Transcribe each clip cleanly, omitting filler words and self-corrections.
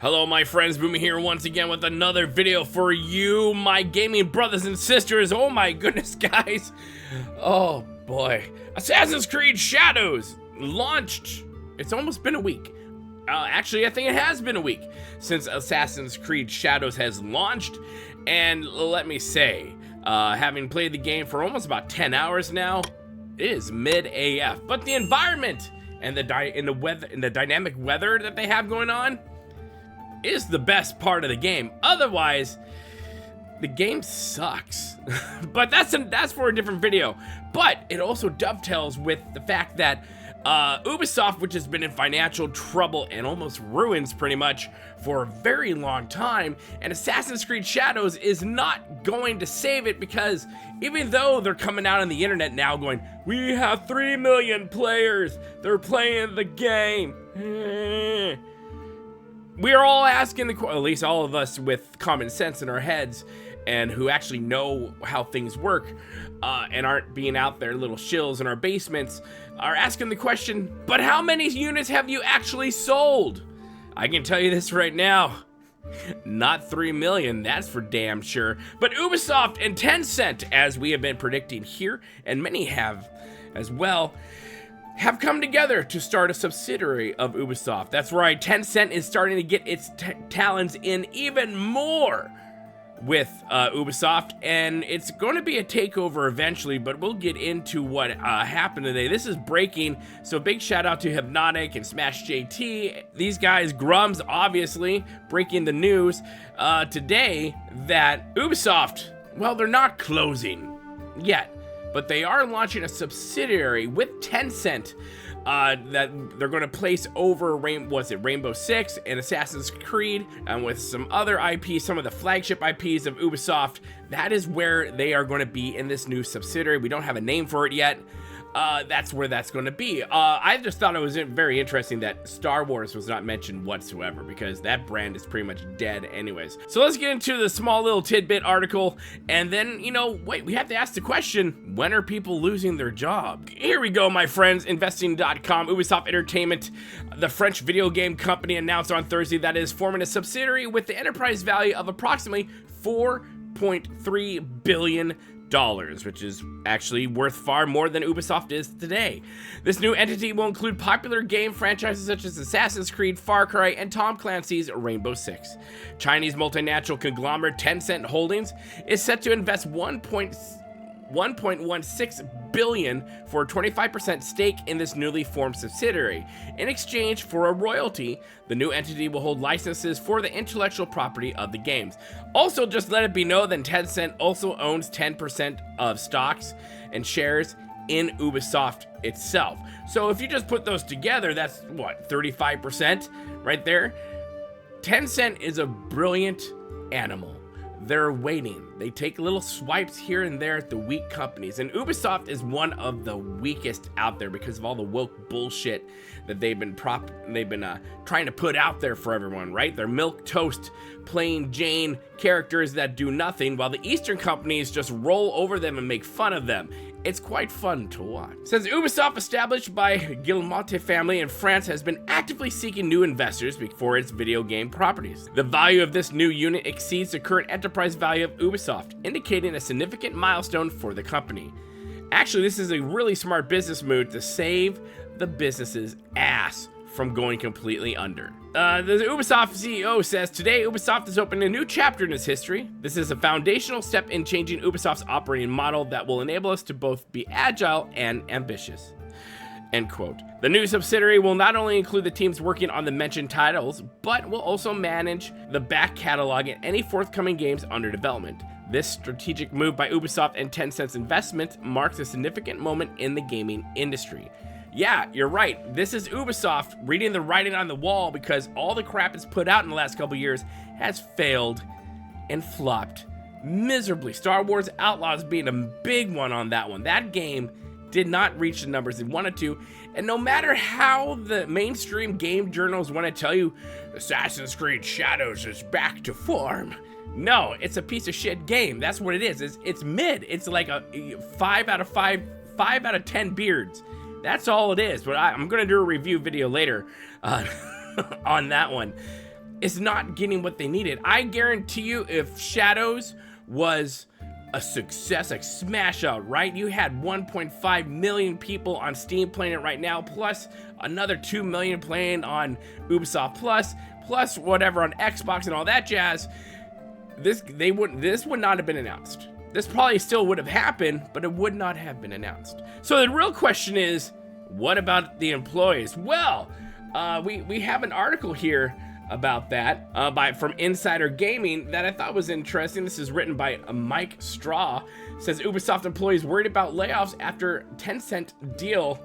Hello my friends, Boomy here once again with another video for you, my gaming brothers and sisters. Oh my goodness, guys. Oh boy. Assassin's Creed Shadows launched. It's almost been a week. Actually, I think it has been a week since Assassin's Creed Shadows has launched. And let me say, having played the game for almost about 10 hours now, it is mid AF. But the environment and the dynamic weather that they have going on is the best part of the game. Otherwise, the game sucks. But that's for a different video. But it also dovetails with the fact that Ubisoft, which has been in financial trouble and almost ruins pretty much for a very long time, and Assassin's Creed Shadows is not going to save it, because even though they're coming out on the internet now going, we have 3 million players, they're playing the game. We are all asking at least all of us with common sense in our heads and who actually know how things work and aren't being out there little shills in our basements, are asking the question, but how many units have you actually sold? I can tell you this right now, not 3 million, that's for damn sure. But Ubisoft and Tencent, as we have been predicting here, and many have as well, have come together to start a subsidiary of Ubisoft. That's right, Tencent is starting to get its talons in even more with Ubisoft, and it's going to be a takeover eventually, but we'll get into what happened today. This is breaking, so big shout out to Hypnotic and Smash JT. These guys, Grums, obviously, breaking the news today that Ubisoft, well, they're not closing yet, but they are launching a subsidiary with Tencent that they're going to place over Rainbow Six and Assassin's Creed, and with some other IPs, some of the flagship IPs of Ubisoft. That is where they are going to be in this new subsidiary. We don't have a name for it yet. That's where that's going to be. I just thought it was very interesting that Star Wars was not mentioned whatsoever, because that brand is pretty much dead anyways. So let's get into the small little tidbit article, and then, wait, we have to ask the question, when are people losing their job? Here we go, my friends. Investing.com, Ubisoft Entertainment, the French video game company, announced on Thursday that it is forming a subsidiary with the enterprise value of approximately $4.3 billion. Which is actually worth far more than Ubisoft is today. This new entity will include popular game franchises such as Assassin's Creed, Far Cry, and Tom Clancy's Rainbow Six. Chinese multinational conglomerate Tencent Holdings is set to invest $1.16 billion for a 25% stake in this newly formed subsidiary. In exchange for a royalty, the new entity will hold licenses for the intellectual property of the games. Also, just let it be known that Tencent also owns 10% of stocks and shares in Ubisoft itself. So if you just put those together, that's what, 35% right there? Tencent is a brilliant animal. They're waiting. They take little swipes here and there at the weak companies, and Ubisoft is one of the weakest out there because of all the woke bullshit that they've been trying to put out there for everyone, right? They're milquetoast, plain Jane characters that do nothing, while the Eastern companies just roll over them and make fun of them. It's quite fun to watch. Since Ubisoft, established by Guillemot family in France, has been actively seeking new investors for its video game properties. The value of this new unit exceeds the current enterprise value of Ubisoft, indicating a significant milestone for the company. Actually, this is a really smart business move to save the business's ass from going completely under. The Ubisoft CEO says, today Ubisoft is opening a new chapter in its history. This is a foundational step in changing Ubisoft's operating model that will enable us to both be agile and ambitious. End quote. The new subsidiary will not only include the teams working on the mentioned titles, but will also manage the back catalog and any forthcoming games under development. This strategic move by Ubisoft and Tencent's investment marks a significant moment in the gaming industry. Yeah, you're right. This is Ubisoft reading the writing on the wall, because all the crap it's put out in the last couple years has failed and flopped miserably. Star Wars Outlaws being a big one on that one. That game did not reach the numbers it wanted to, and no matter how the mainstream game journals want to tell you Assassin's Creed Shadows is back to form, no, it's a piece of shit game. That's what it is. It's mid. It's like a 5 out of 10 beards. That's all it is. But I'm going to do a review video later on that one. is not getting what they needed. I guarantee you, if Shadows was a success, like smash out, right? You had 1.5 million people on Steam playing it right now, plus another 2 million playing on Ubisoft plus whatever on Xbox and all that jazz. This would not have been announced. This probably still would have happened, but it would not have been announced. So the real question is, what about the employees? Well, we have an article here about that from Insider Gaming that I thought was interesting. This is written by Mike Straw. It says Ubisoft employees worried about layoffs after Tencent deal.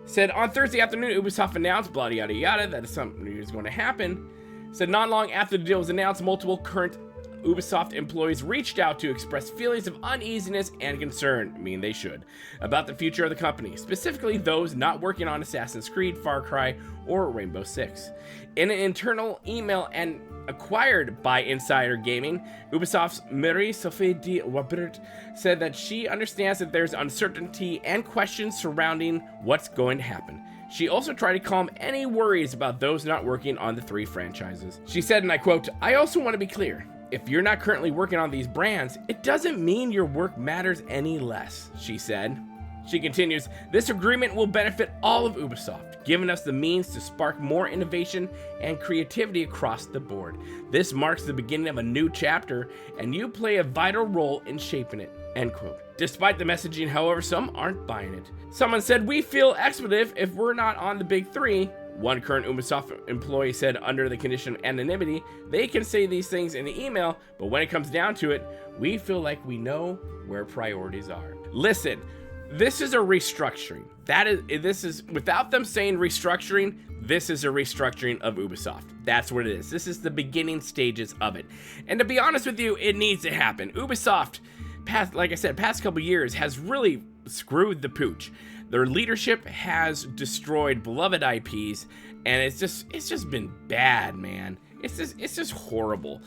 Said on Thursday afternoon, Ubisoft announced blah yada yada that something is going to happen. Said not long after the deal was announced, multiple current Ubisoft employees reached out to express feelings of uneasiness and concern, I mean they should, about the future of the company, specifically those not working on Assassin's Creed, Far Cry, or Rainbow Six. In an internal email and acquired by Insider Gaming, Ubisoft's Marie-Sophie de Wabert said that she understands that there's uncertainty and questions surrounding what's going to happen. She also tried to calm any worries about those not working on the 3 franchises. She said, and I quote, "I also want to be clear. If you're not currently working on these brands, it doesn't mean your work matters any less," she said. She continues, "This agreement will benefit all of Ubisoft, giving us the means to spark more innovation and creativity across the board. This marks the beginning of a new chapter, and you play a vital role in shaping it," end quote. Despite the messaging, however, some aren't buying it. Someone said, "We feel expletive if we're not on the big 3. One current Ubisoft employee said under the condition of anonymity, "They can say these things in the email, but when it comes down to it, we feel like we know where priorities are." Listen, this is a restructuring. This is without them saying restructuring, this is a restructuring of Ubisoft. That's what it is. This is the beginning stages of it. And to be honest with you, it needs to happen. Ubisoft, like I said, past couple years has really screwed the pooch. Their leadership has destroyed beloved IPs, and it's just been bad, man. It's just horrible.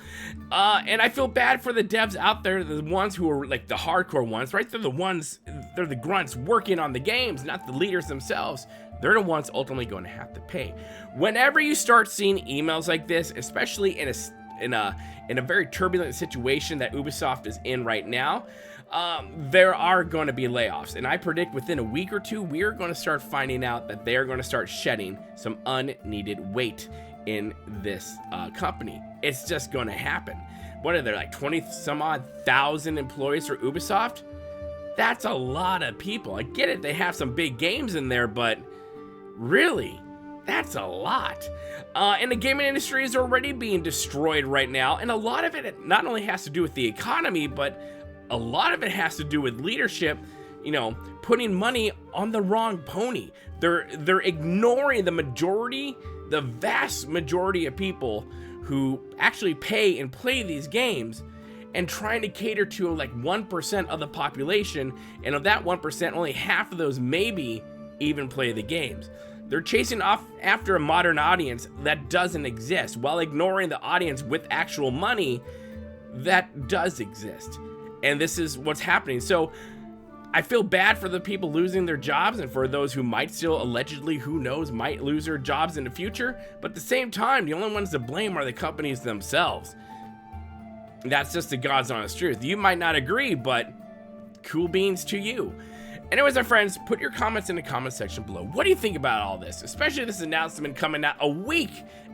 And I feel bad for the devs out there, the ones who are like the hardcore ones, right? They're the grunts working on the games, not the leaders themselves. They're the ones ultimately going to have to pay. Whenever you start seeing emails like this, especially in a very turbulent situation that Ubisoft is in right now, there are going to be layoffs, and I predict within a week or two we are going to start finding out that they are going to start shedding some unneeded weight in this company. It's just going to happen. What are there, like 20 some odd thousand employees for Ubisoft? That's a lot of people. I get it, they have some big games in there, but really, that's a lot. And the gaming industry is already being destroyed right now, and a lot of it not only has to do with the economy, but a lot of it has to do with leadership, putting money on the wrong pony. They're ignoring the vast majority of people who actually pay and play these games, and trying to cater to like 1% of the population, and of that 1%, only half of those maybe even play the games. They're chasing off after a modern audience that doesn't exist, while ignoring the audience with actual money that does exist. And this is what's happening. So I feel bad for the people losing their jobs, and for those who might still allegedly, who knows, might lose their jobs in the future. But at the same time, the only ones to blame are the companies themselves. That's just the God's honest truth. You might not agree, but cool beans to you. Anyways, my friends, put your comments in the comment section below. What do you think about all this? Especially this announcement coming out a week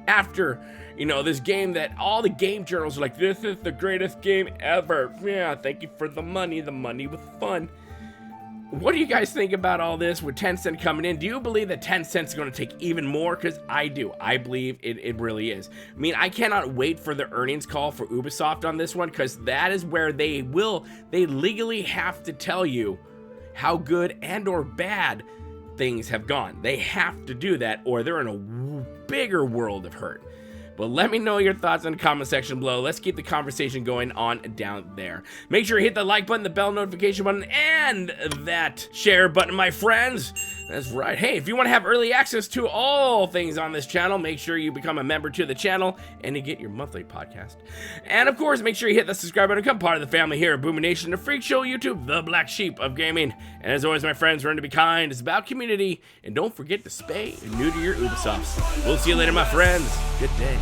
after, this game that all the game journals are like, this is the greatest game ever. Yeah, thank you for the money was fun. What do you guys think about all this with Tencent coming in? Do you believe that Tencent's going to take even more? Because I do. I believe it really is. I mean, I cannot wait for the earnings call for Ubisoft on this one, because that is where they legally have to tell you how good and or bad things have gone. They have to do that, or they're in a bigger world of hurt. But let me know your thoughts in the comment section below. Let's keep the conversation going on down there. Make sure you hit the like button, the bell notification button, and that share button, my friends. That's right. Hey, if you want to have early access to all things on this channel, make sure you become a member to the channel and you get your monthly podcast. And of course, make sure you hit the subscribe button and become part of the family here at Boomy Nation, the freak show YouTube, the black sheep of gaming. And as always, my friends, remember to be kind. It's about community. And don't forget to spay and neuter your Ubisofts. We'll see you later, my friends. Good day.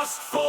lost for